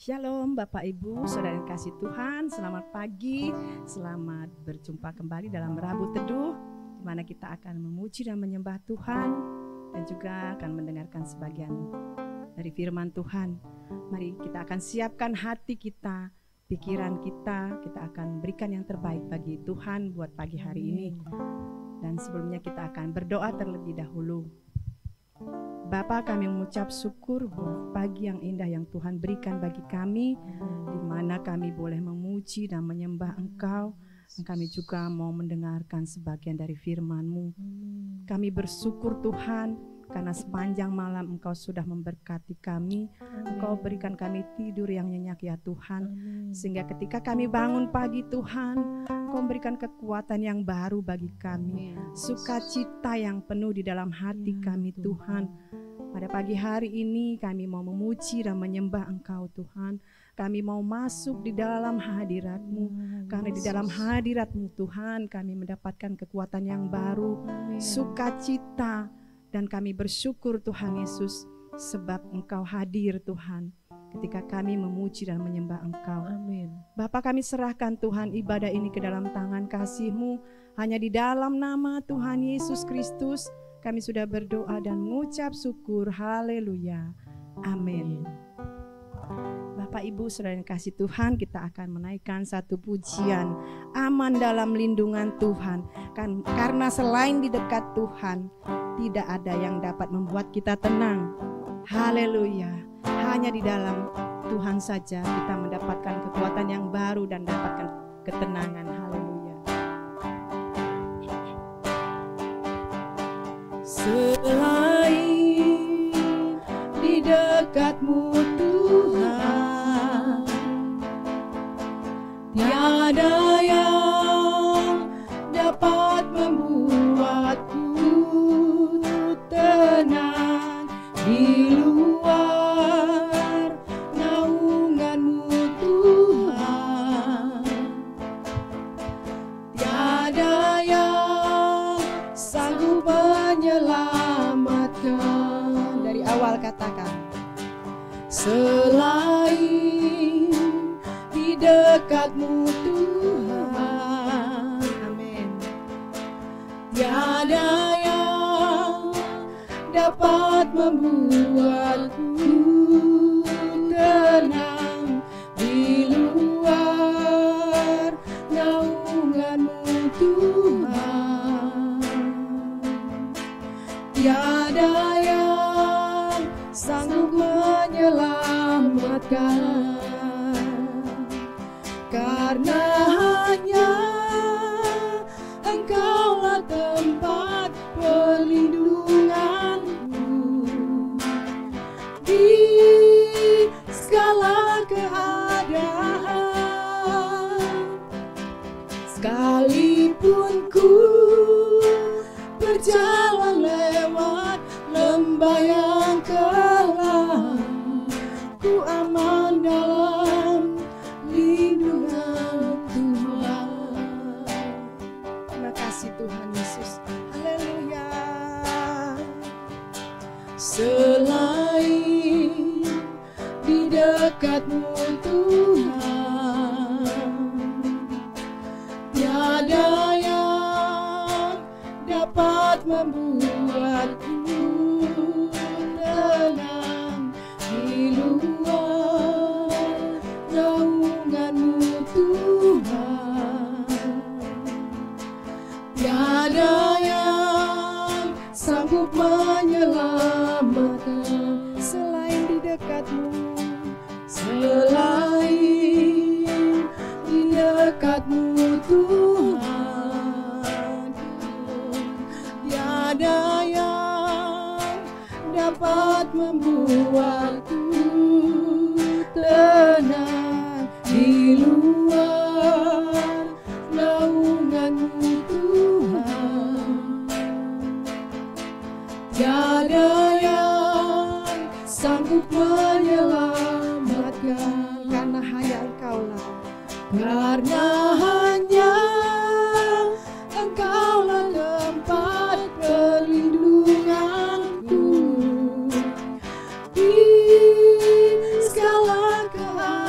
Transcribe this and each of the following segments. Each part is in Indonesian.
Shalom Bapak Ibu, Saudara yang kasih Tuhan, selamat pagi, selamat berjumpa kembali dalam Rabu Teduh, di mana kita akan memuji dan menyembah Tuhan, dan juga akan mendengarkan sebagian dari firman Tuhan. Mari kita akan siapkan hati kita, pikiran kita akan berikan yang terbaik bagi Tuhan buat pagi hari ini. Dan sebelumnya kita akan berdoa terlebih dahulu. Bapa, kami mengucap syukur buat pagi yang indah yang Tuhan berikan bagi kami, di mana kami boleh memuji dan menyembah Engkau, dan kami juga mau mendengarkan sebagian dari firman-Mu. Kami bersyukur Tuhan, karena sepanjang malam Engkau sudah memberkati kami. Engkau berikan kami tidur yang nyenyak ya Tuhan, sehingga ketika kami bangun pagi Tuhan, Engkau memberikan kekuatan yang baru bagi kami, sukacita yang penuh di dalam hati kami Tuhan. Pada pagi hari ini kami mau memuji dan menyembah Engkau Tuhan. Kami mau masuk di dalam hadirat-Mu, karena di dalam hadirat-Mu Tuhan kami mendapatkan kekuatan yang baru, sukacita. Dan kami bersyukur Tuhan Yesus, sebab Engkau hadir Tuhan ketika kami memuji dan menyembah Engkau. Amin. Bapa, kami serahkan Tuhan ibadah ini ke dalam tangan kasih-Mu. Hanya di dalam nama Tuhan Yesus Kristus kami sudah berdoa dan mengucap syukur. Haleluya. Amin. Bapak Ibu Saudara yang kasih Tuhan, kita akan menaikkan satu pujian, aman dalam lindungan Tuhan. Karena selain di dekat Tuhan, tidak ada yang dapat membuat kita tenang. Haleluya. Hanya di dalam Tuhan saja kita mendapatkan kekuatan yang baru dan dapatkan ketenangan. Haleluya. Selain di dekat-Mu Tuhan, tiada yang dapat membuatku tenang di luar naungan-Mu Tuhan. Tiada yang sanggup menyelamatkan. Dari awal katakan, selain di dekat-Mu Tuhan. Amin. Tiada yang dapat membuatku tenang di luar naungan-Mu Tuhan. Tiada yang sanggup menyelamatkan, karena hanya Engkaulah tempat perlindunganku di segala keadaan. Sekalipun ku berjalan lewat lembah yang kelam, ku aman dalam lindungan Tuhan. Terima kasih Tuhan Yesus. Haleluya. Selain di dekat-Mu Tuhan, tiada yang dapat membuatku tenang di luar naungan-Mu Tuhan. Tiada yang sanggup menyelamatkan selain di dekat-Mu, selain di dekat-Mu Tuhan. Tiada yang dapat membuatku tenang di luar naungan-Mu Tuhan. Tiada yang sanggup menyelamatkan, karena hanya Engkaulah. Karena hanya Engkaulah tempat perlindunganku di segala keadaan.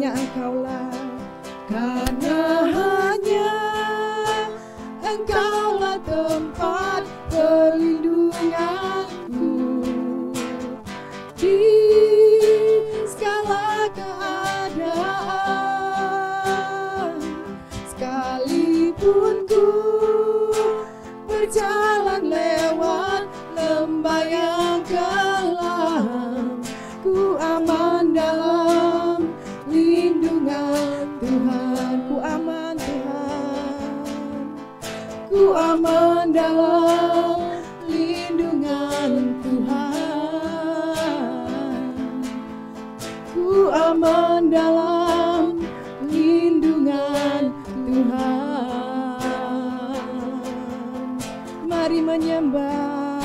hanya Engkaulah, karena hanya Engkaulah tempat perlindunganku di segala keadaan. Sekalipun ku berjalan lewat lembah yang kelam, ku aman dalam lindungan Tuhan. Ku aman Tuhan, ku aman dalam lindungan Tuhan. Ku aman dalam lindungan Tuhan. Mari menyembah,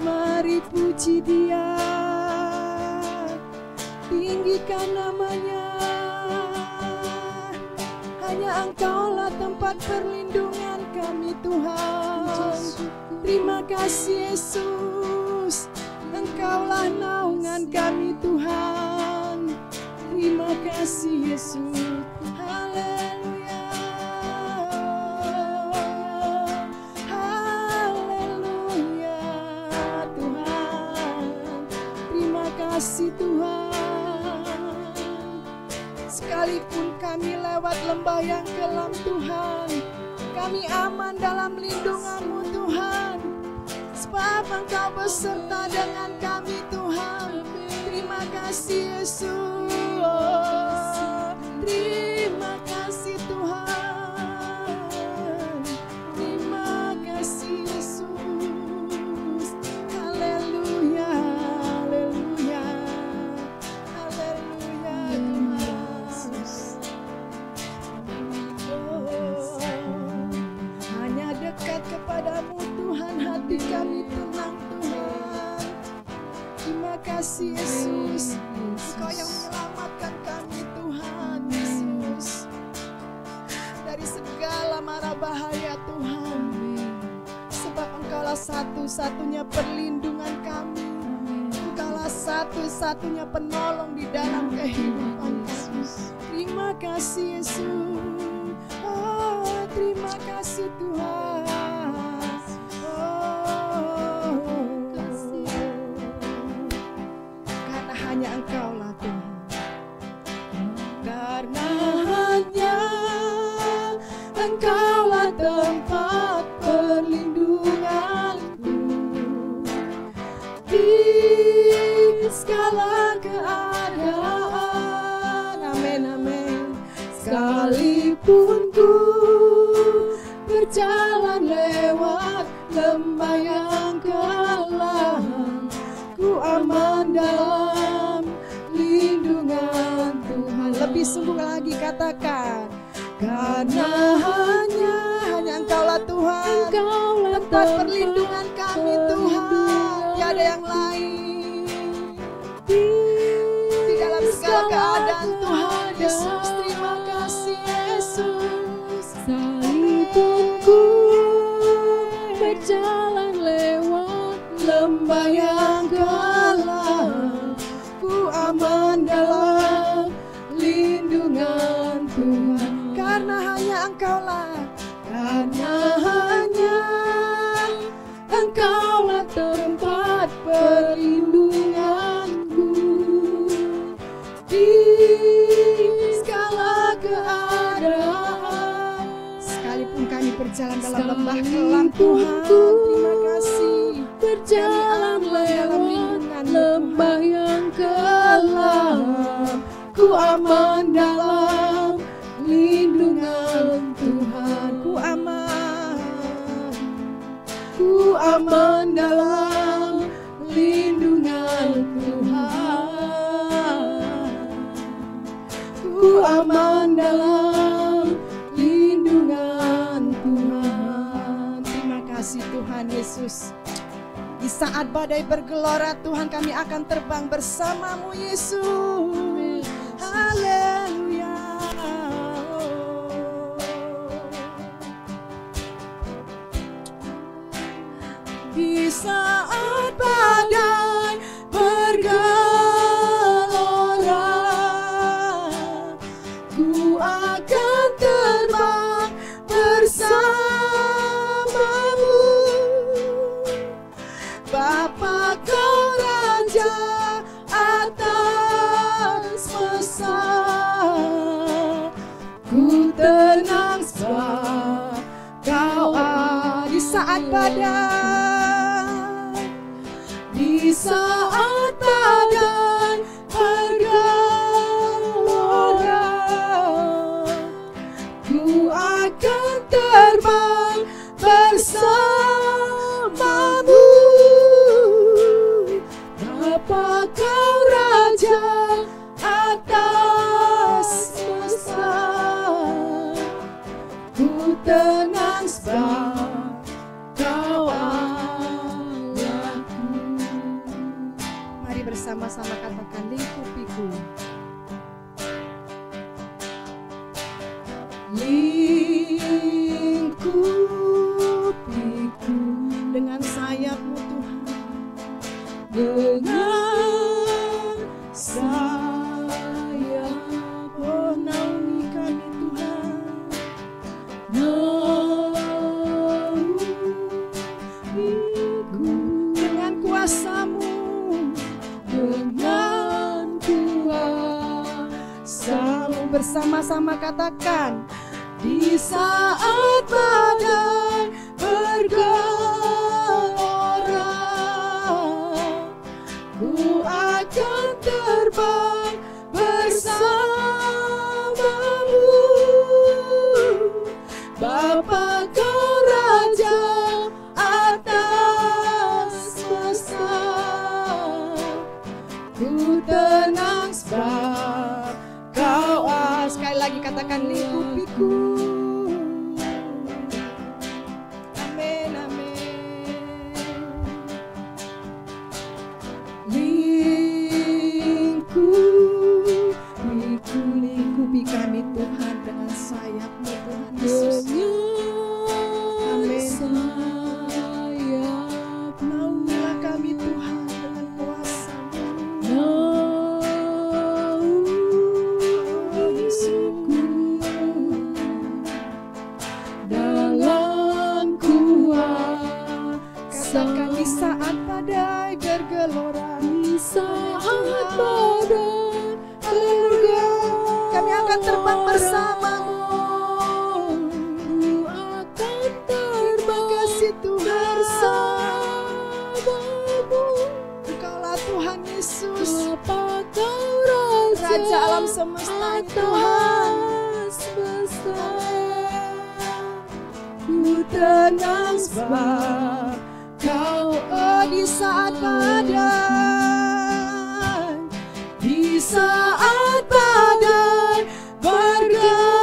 mari puji Dia, tinggikan namanya. Hanya Engkaulah tempat perlindungan kami Tuhan. Terima kasih Yesus, Engkaulah naungan kami Tuhan. Terima kasih Yesus. Haleluya, haleluya Tuhan. Terima kasih Tuhan. Sekalipun kami lewat lembah yang kelam Tuhan, kami aman dalam lindungan-Mu Tuhan. Sebab Engkau beserta dengan kami Tuhan. Terima kasih Yesus. Terima kasih Tuhan. Terima kasih Yesus. Haleluya, haleluya, haleluya Tuhan. Hanya dekat kepadamu Tuhan, hati kami tenang Tuhan. Terima kasih Yesus, Engkau yang menyelamatkan kami Tuhan Yesus, dari segala mara bahaya Tuhan. Sebab Engkaulah satu-satunya perlindungan kami, Engkaulah satu-satunya penolong di dalam kehidupan kami. Terima kasih Yesus, oh terima kasih Tuhan. Hanya Engkaulah Tuhan, karena hanya Engkaulah tempat perlindunganku di segala keadaan. Amin, amin. Sekalipun ku berjalan lewat lembah yang kelam, ku aman dalam lindungan Tuhan. Lebih sungguh lagi katakan, karena hanya Engkaulah Tuhan, tempat perlindungan kami Tuhan. Tiada yang lain di dalam segala keadaan Tuhan Yesus. Terima kasih Yesus. Sekalipun ku berjalan lewat lembah yang kelam, ku aman dalam lindungan Tuhan. Karena hanya Engkaulah, karena hanya Engkaulah tempat perlindunganku di segala keadaan. Sekalipun kami berjalan dalam lembah kelam Tuhan, terima kasih. Berjalan lewat lembah yang kelam, ku aman dalam lindungan Tuhan. Ku aman dalam lindungan Tuhan. Ku aman dalam lindungan Tuhan. Terima kasih Tuhan Yesus. Di saat badai bergelora Tuhan, kami akan terbang bersamamu Yesus. Haleluya. Di saat badai bergelora, Kau Raja atas semesta. Ku tenang sebab Kau ada di saat badai, di saat badai bergelora. Ku akan terbang bersamamu, Bapa Kau Raja atas semesta. Ku tenang sebab Kau Allahku. Mari bersama-sama katakan, lingkupiku. Lingkupiku dengan sayap-Mu Tuhan, dengan sayap. Oh, naungi kami Tuhan, naungiku dengan kuasa-Mu, dengan kuasa-Mu. Bersama-sama katakan, di saat badai bergelora, ku akan terbang bersamamu, Bapa Kau Raja atas semesta. Ku tenang sebab Kau sekali lagi katakan, lingkupiku. Amin, amin. Lingkupi kami Tuhan dengan sayap-Mu Tuhan Yesus. Amin. Naungilah kami Tuhan dengan kuasa-Mu. Dengan kuasa di saat badai bergelora, di saat badai bergelora, kami akan terbang bersama-Mu. Ku akan terbang ke situ bersama-Mu. Engkaulah Tuhan Yesus, Bapa Kau Raja alam semesta Tuhan. Ku tenang sebab Kau di saat badai, di saat badai bergelora,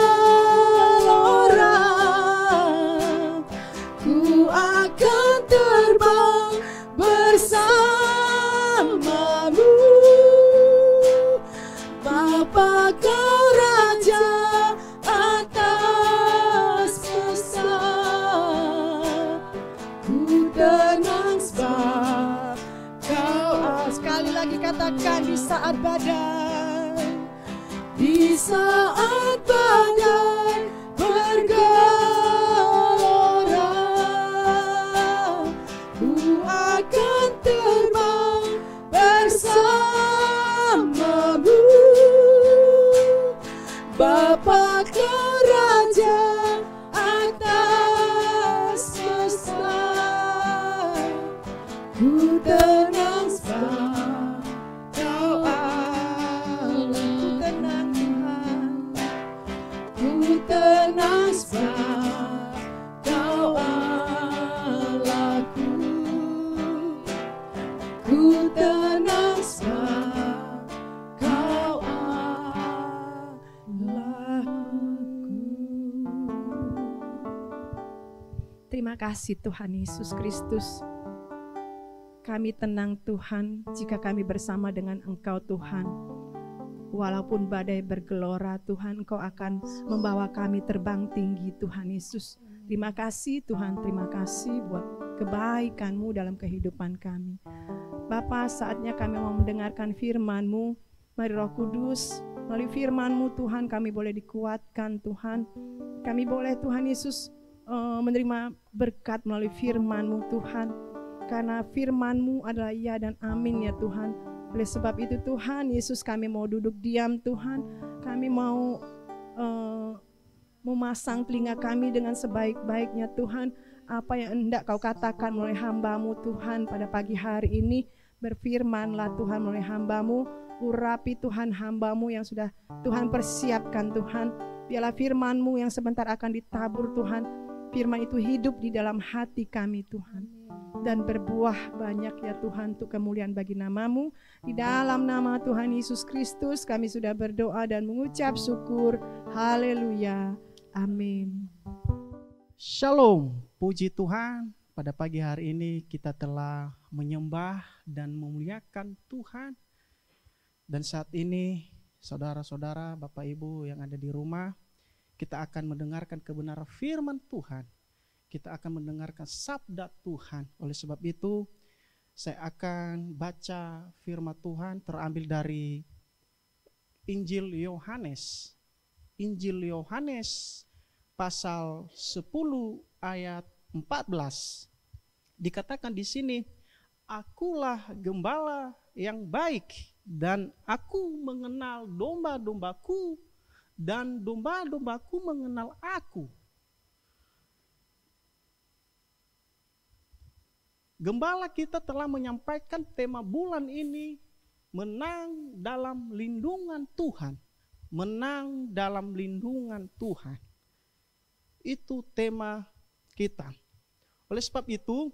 ku akan terbang bersamamu, Bapa Kau Raja atas semesta. Ku tenang sebab Kau sekali lagi katakan, di saat badai, di saat badai bergelora, ku akan terbang bersamamu, Bapa Kau Raja atas semesta. Ku tenang sebab Kau Allah. Ku tenang Tuhan, ku tenang sebab Kau Allahku. Ku tenang sebab Kau Allahku. Terima kasih Tuhan Yesus Kristus. Kami tenang Tuhan jika kami bersama dengan Engkau Tuhan. Walaupun badai bergelora Tuhan, Engkau akan membawa kami terbang tinggi Tuhan Yesus. Terima kasih Tuhan, terima kasih buat kebaikan-Mu dalam kehidupan kami. Bapa, saatnya kami mau mendengarkan firman-Mu. Mari Roh Kudus, melalui firman-Mu Tuhan kami boleh dikuatkan Tuhan. Kami boleh Tuhan Yesus menerima berkat melalui firman-Mu Tuhan. karena firman-Mu adalah ya dan amin ya Tuhan. Oleh sebab itu Tuhan Yesus, kami mau duduk diam Tuhan. Kami mau memasang telinga kami dengan sebaik-baiknya Tuhan. Apa yang hendak Kau katakan melalui hamba-Mu Tuhan pada pagi hari ini. Berfirmanlah Tuhan melalui hamba-Mu. Urapi Tuhan hamba-Mu yang sudah Tuhan persiapkan Tuhan. Biarlah firman-Mu yang sebentar akan ditabur Tuhan. Firman itu hidup di dalam hati kami Tuhan. Dan berbuah banyak ya Tuhan untuk kemuliaan bagi nama-Mu. Di dalam nama Tuhan Yesus Kristus kami sudah berdoa dan mengucap syukur. Haleluya. Amin. Shalom, puji Tuhan. Pada pagi hari ini kita telah menyembah dan memuliakan Tuhan. Dan saat ini saudara-saudara, Bapak Ibu yang ada di rumah, kita akan mendengarkan kebenaran firman Tuhan. Kita akan mendengarkan sabda Tuhan. Oleh sebab itu saya akan baca firman Tuhan terambil dari Injil Yohanes. Injil Yohanes pasal 10 ayat 14. Dikatakan di sini, akulah gembala yang baik dan aku mengenal domba-dombaku dan domba-dombaku mengenal aku. Gembala kita telah menyampaikan tema bulan ini, menang dalam lindungan Tuhan. Menang dalam lindungan Tuhan. Itu tema kita. Oleh sebab itu,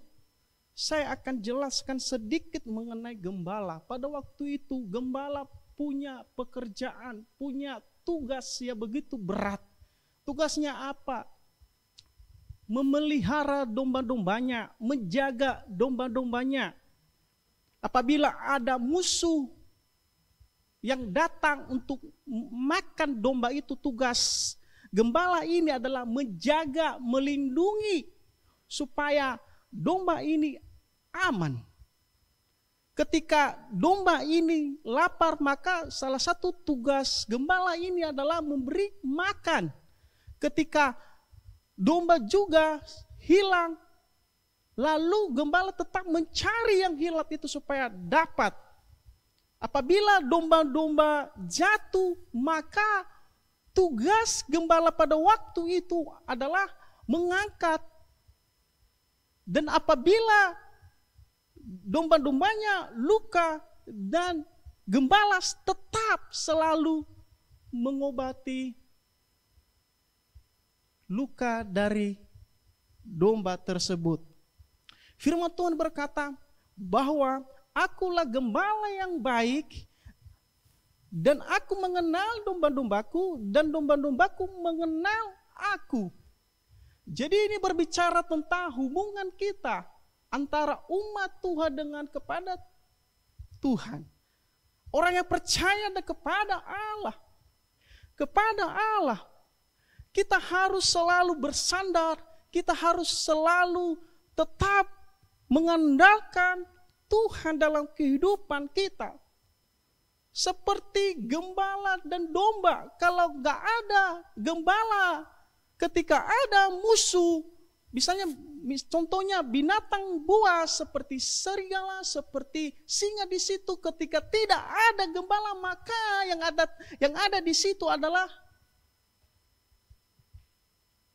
saya akan jelaskan sedikit mengenai gembala. Pada waktu itu, gembala punya pekerjaan, punya tugas yang begitu berat. Tugasnya apa? Memelihara domba-dombanya, menjaga domba-dombanya. Apabila ada musuh yang datang untuk makan domba itu, tugas gembala ini adalah menjaga, melindungi supaya domba ini aman. Ketika domba ini lapar, maka salah satu tugas gembala ini adalah memberi makan. Ketika domba juga hilang, lalu gembala tetap mencari yang hilang itu supaya dapat. Apabila domba-domba jatuh, maka tugas gembala pada waktu itu adalah mengangkat. Dan apabila domba-dombanya luka, dan gembala tetap selalu mengobati luka dari domba tersebut. Firman Tuhan berkata bahwa akulah gembala yang baik dan aku mengenal domba-dombaku dan domba-dombaku mengenal aku. Jadi ini berbicara tentang hubungan kita antara umat Tuhan dengan kepada Tuhan. Orang yang percaya kepada Allah. Kepada Allah. Kita harus selalu bersandar. Kita harus selalu tetap mengandalkan Tuhan dalam kehidupan kita. Seperti gembala dan domba. Kalau gak ada gembala, ketika ada musuh, misalnya contohnya binatang buas seperti serigala, seperti singa di situ, ketika tidak ada gembala, maka yang ada di situ adalah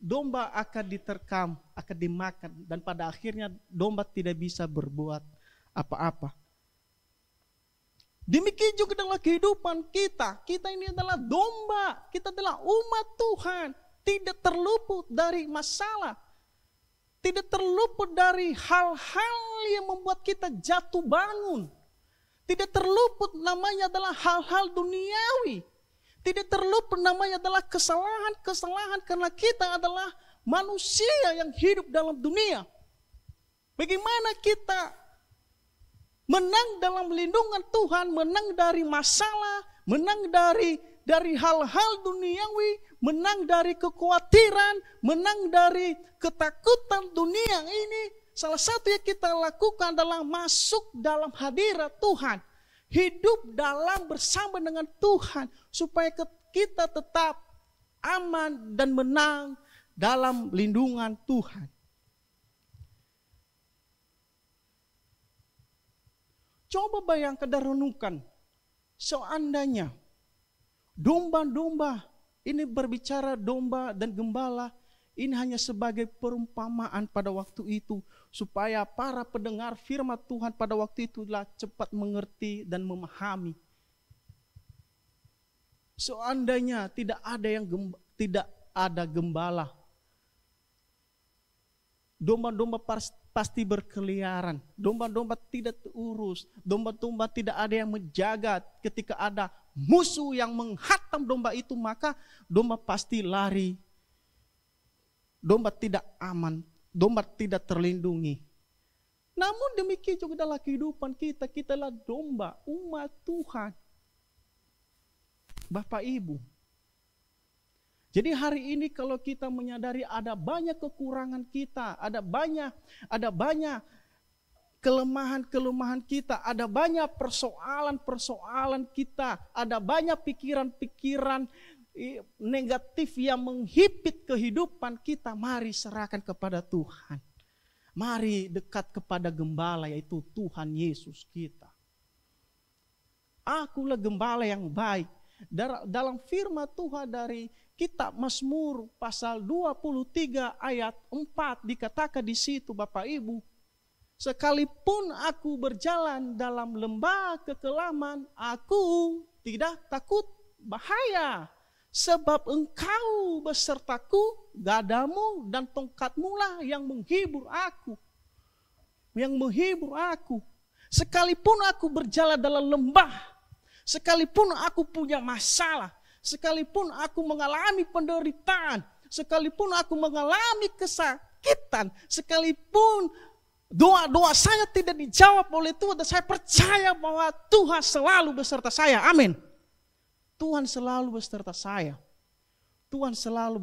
domba akan diterkam, akan dimakan, dan pada akhirnya domba tidak bisa berbuat apa-apa. Demikian juga dalam kehidupan kita. Kita ini adalah domba, kita adalah umat Tuhan. Tidak terluput dari masalah. Tidak terluput dari hal-hal yang membuat kita jatuh bangun. Tidak terluput namanya adalah hal-hal duniawi. Tidak terluput namanya adalah kesalahan-kesalahan karena kita adalah manusia yang hidup dalam dunia. Bagaimana kita menang dalam lindungan Tuhan, menang dari masalah, menang dari hal-hal duniawi, menang dari kekhawatiran, menang dari ketakutan dunia ini. Salah satu yang kita lakukan adalah masuk dalam hadirat Tuhan. Hidup dalam bersama dengan Tuhan. Supaya kita tetap aman dan menang dalam lindungan Tuhan. Coba bayangkan dan renungkan. Seandainya domba-domba, ini berbicara domba dan gembala, ini hanya sebagai perumpamaan pada waktu itu. Supaya para pendengar firman Tuhan pada waktu itulah cepat mengerti dan memahami. Seandainya tidak ada gembala, domba-domba pasti berkeliaran. Domba-domba tidak terurus. Domba-domba tidak ada yang menjaga. Ketika ada musuh yang menghantam domba itu, maka domba pasti lari. Domba tidak aman. Domba tidak terlindungi. Namun demikian juga dalam kehidupan kita. Kita adalah domba, umat Tuhan. Bapak Ibu. Jadi hari ini kalau kita menyadari ada banyak kekurangan kita, ada banyak kelemahan-kelemahan kita, ada banyak persoalan-persoalan kita, ada banyak pikiran-pikiran negatif yang menghimpit kehidupan kita, mari serahkan kepada Tuhan. Mari dekat kepada gembala, yaitu Tuhan Yesus kita. Akulah gembala yang baik. Dalam firman Tuhan dari kitab Mazmur pasal 23 ayat 4 dikatakan di situ, Bapak Ibu, sekalipun aku berjalan dalam lembah kekelaman, aku tidak takut bahaya, sebab Engkau besertaku, gadamu dan tongkatmu lah yang menghibur aku. Yang menghibur aku. Sekalipun aku berjalan dalam lembah, sekalipun aku punya masalah, sekalipun aku mengalami penderitaan, sekalipun aku mengalami kesakitan, sekalipun doa-doa saya tidak dijawab oleh Tuhan, dan saya percaya bahwa Tuhan selalu beserta saya. Amin. Tuhan selalu beserta saya. Tuhan selalu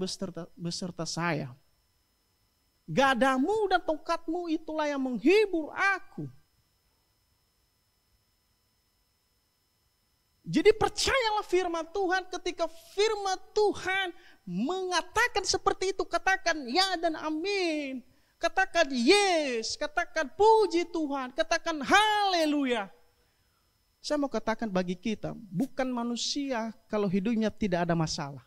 beserta saya. Gadamu dan tongkatmu itulah yang menghibur aku. Jadi percayalah firman Tuhan, ketika firman Tuhan mengatakan seperti itu, katakan ya dan amin. Katakan yes, katakan puji Tuhan, katakan haleluya. Saya mau katakan bagi kita, bukan manusia kalau hidupnya tidak ada masalah.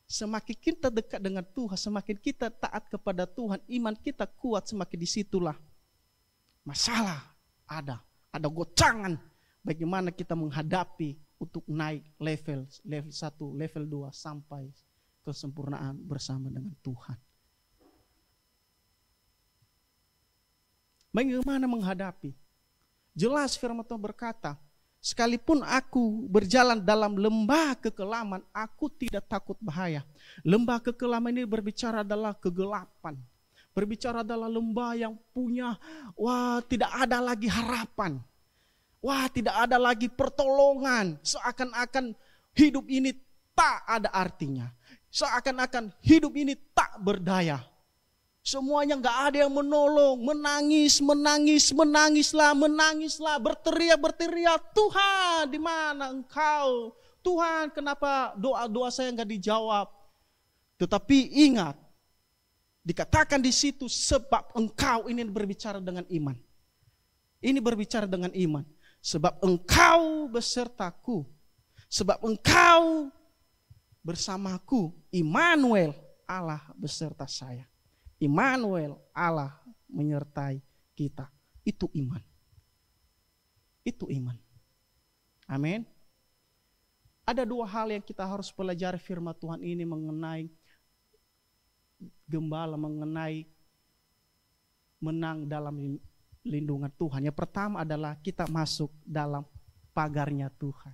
Semakin kita dekat dengan Tuhan, semakin kita taat kepada Tuhan, iman kita kuat, semakin disitulah masalah ada gocangan. Bagaimana kita menghadapi untuk naik level 1, level 2 sampai kesempurnaan bersama dengan Tuhan. Bagaimana menghadapi? Jelas firman Tuhan berkata, sekalipun aku berjalan dalam lembah kekelaman, aku tidak takut bahaya. Lembah kekelaman ini berbicara adalah kegelapan. Berbicara adalah lembah yang punya, tidak ada lagi harapan. Tidak ada lagi pertolongan. Seakan-akan hidup ini tak ada artinya. Seakan-akan hidup ini tak berdaya. Semuanya gak ada yang menolong. Menangislah. Berteriak. Tuhan, di mana Engkau? Tuhan, kenapa doa-doa saya gak dijawab? Tetapi ingat, dikatakan di situ, sebab Engkau, ini berbicara dengan iman. Ini berbicara dengan iman. Sebab Engkau besertaku, sebab Engkau bersamaku, Immanuel, Allah beserta saya. Immanuel, Allah menyertai kita. Itu iman. Itu iman. Amin. Ada dua hal yang kita harus pelajari firman Tuhan ini mengenai gembala, mengenai menang dalam lindungan Tuhan. Yang pertama adalah kita masuk dalam pagarnya Tuhan.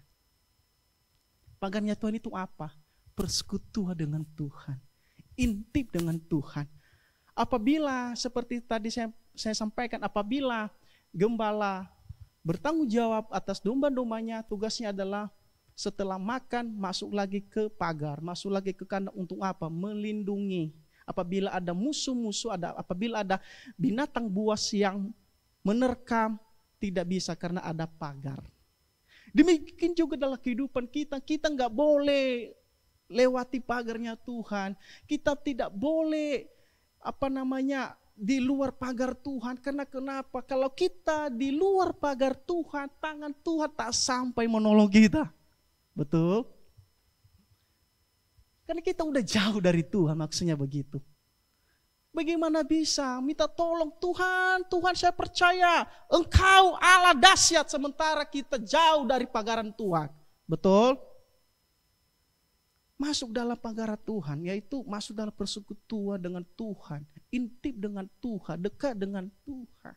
Pagarnya Tuhan itu apa? Persekutuan dengan Tuhan. Intip dengan Tuhan. Apabila seperti tadi saya sampaikan, apabila gembala bertanggung jawab atas domba-dombanya, tugasnya adalah setelah makan masuk lagi ke pagar, masuk lagi ke kandang untuk apa? Melindungi. Apabila ada musuh-musuh, apabila ada binatang buas yang menerkam, tidak bisa karena ada pagar. Demikian juga dalam kehidupan kita nggak boleh lewati pagarnya Tuhan. Kita tidak boleh di luar pagar Tuhan. Karena kenapa? Kalau kita di luar pagar Tuhan, tangan Tuhan tak sampai menolong kita. Betul? Karena kita udah jauh dari Tuhan, maksudnya begitu. Bagaimana bisa minta tolong Tuhan, Tuhan saya percaya Engkau Allah dahsyat, sementara kita jauh dari pagaran Tuhan. Betul? Masuk dalam pagaran Tuhan, yaitu masuk dalam persekutuan dengan Tuhan, intim dengan Tuhan, dekat dengan Tuhan.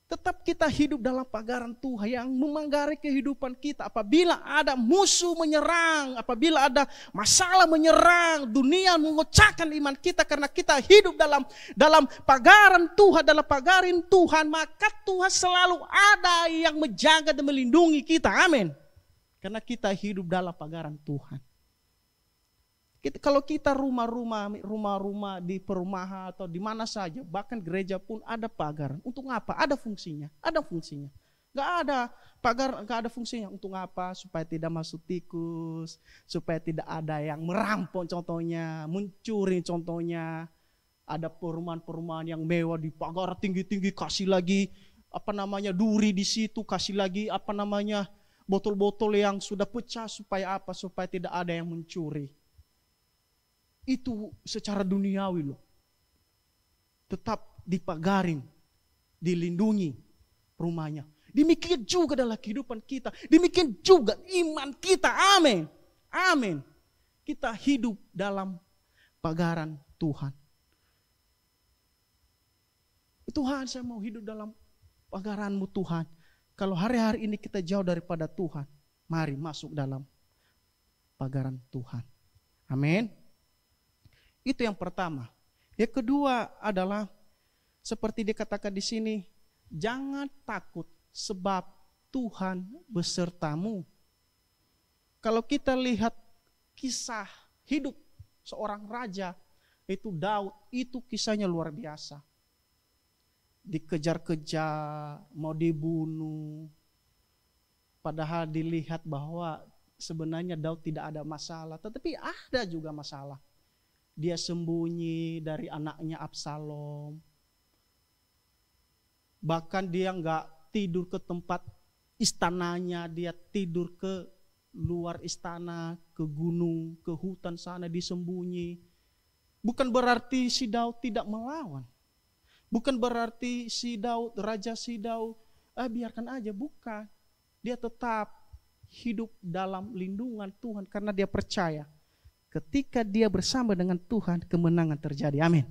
Tetap kita hidup dalam pagaran Tuhan yang memanggari kehidupan kita. Apabila ada musuh menyerang, apabila ada masalah menyerang, dunia mengocakkan iman kita karena kita hidup dalam pagaran Tuhan, dalam pagarin Tuhan, maka Tuhan selalu ada yang menjaga dan melindungi kita. Amin. Karena kita hidup dalam pagaran Tuhan. Kalau kita rumah-rumah di perumahan atau di mana saja, bahkan gereja pun ada pagar. Untuk apa? Ada fungsinya. Ada fungsinya. Gak ada pagar, gak ada fungsinya. Untuk apa? Supaya tidak masuk tikus, supaya tidak ada yang merampok contohnya, mencuri contohnya. Ada perumahan-perumahan yang mewah di pagar tinggi-tinggi, kasih lagi duri di situ, kasih lagi botol-botol yang sudah pecah supaya apa? Supaya tidak ada yang mencuri. Itu secara duniawi loh. Tetap dipagarin, dilindungi rumahnya. Demikian juga dalam kehidupan kita. Demikian juga iman kita. Amin. Amin. Kita hidup dalam pagaran Tuhan. Tuhan, saya mau hidup dalam pagaran-Mu Tuhan. Kalau hari-hari ini kita jauh daripada Tuhan, mari masuk dalam pagaran Tuhan. Amin. Itu yang pertama. Yang kedua adalah seperti dikatakan di sini, jangan takut sebab Tuhan besertamu. Kalau kita lihat kisah hidup seorang raja, itu Daud, itu kisahnya luar biasa. Dikejar-kejar, mau dibunuh. Padahal dilihat bahwa sebenarnya Daud tidak ada masalah, tetapi ada juga masalah. Dia sembunyi dari anaknya Absalom. Bahkan dia nggak tidur ke tempat istananya, dia tidur ke luar istana, ke gunung, ke hutan sana disembunyi. Bukan berarti si Daud tidak melawan. Bukan berarti si Daud, Raja si Daud, biarkan aja, bukan. Dia tetap hidup dalam lindungan Tuhan karena dia percaya. Ketika dia bersama dengan Tuhan, kemenangan terjadi. Amin.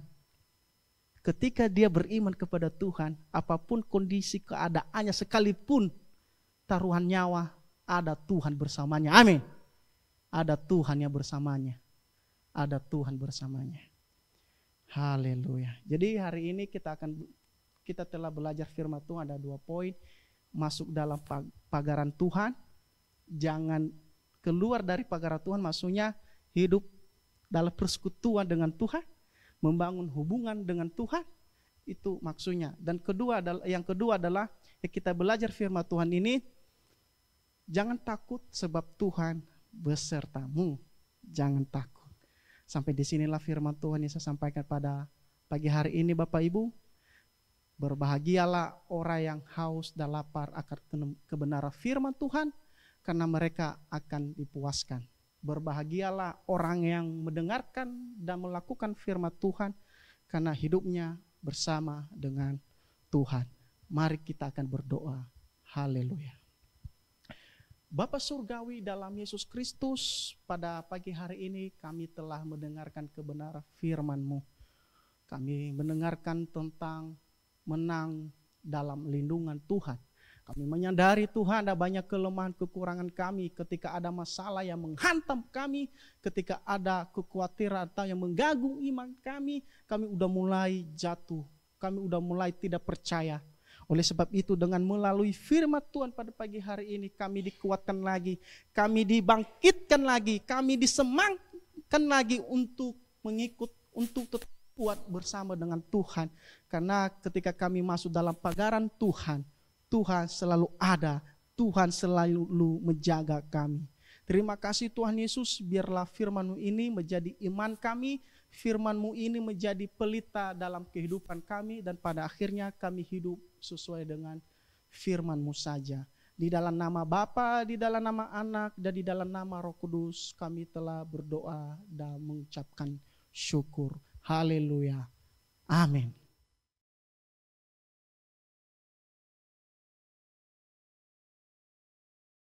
Ketika dia beriman kepada Tuhan, apapun kondisi keadaannya, sekalipun taruhan nyawa, ada Tuhan bersamanya. Amin. Ada Tuhan yang bersamanya. Ada Tuhan bersamanya. Haleluya. Jadi hari ini kita telah belajar firman Tuhan, ada 2 poin. Masuk dalam pagaran Tuhan. Jangan keluar dari pagaran Tuhan, maksudnya hidup dalam persekutuan dengan Tuhan, membangun hubungan dengan Tuhan, itu maksudnya. Dan yang kedua adalah kita belajar firman Tuhan ini, jangan takut sebab Tuhan besertamu. Jangan takut. Sampai disinilah firman Tuhan yang saya sampaikan pada pagi hari ini Bapak Ibu. Berbahagialah orang yang haus dan lapar akan kebenaran firman Tuhan, karena mereka akan dipuaskan. Berbahagialah orang yang mendengarkan dan melakukan firman Tuhan, karena hidupnya bersama dengan Tuhan. Mari kita akan berdoa. Haleluya. Bapa Surgawi dalam Yesus Kristus, pada pagi hari ini kami telah mendengarkan kebenaran firman-Mu. Kami mendengarkan tentang menang dalam lindungan Tuhan. Kami menyadari Tuhan ada banyak kelemahan kekurangan kami ketika ada masalah yang menghantam kami, ketika ada kekhawatiran atau yang mengganggu iman kami udah mulai jatuh, kami udah mulai tidak percaya. Oleh sebab itu dengan melalui firman Tuhan pada pagi hari ini kami dikuatkan lagi, kami dibangkitkan lagi, kami disemangatkan lagi untuk mengikut, untuk tetap kuat bersama dengan Tuhan. Karena ketika kami masuk dalam pagaran Tuhan, Tuhan selalu ada, Tuhan selalu menjaga kami. Terima kasih Tuhan Yesus, biarlah firman-Mu ini menjadi iman kami, firman-Mu ini menjadi pelita dalam kehidupan kami, dan pada akhirnya kami hidup sesuai dengan firman-Mu saja. Di dalam nama Bapa, di dalam nama Anak, dan di dalam nama Roh Kudus kami telah berdoa dan mengucapkan syukur. Haleluya. Amin.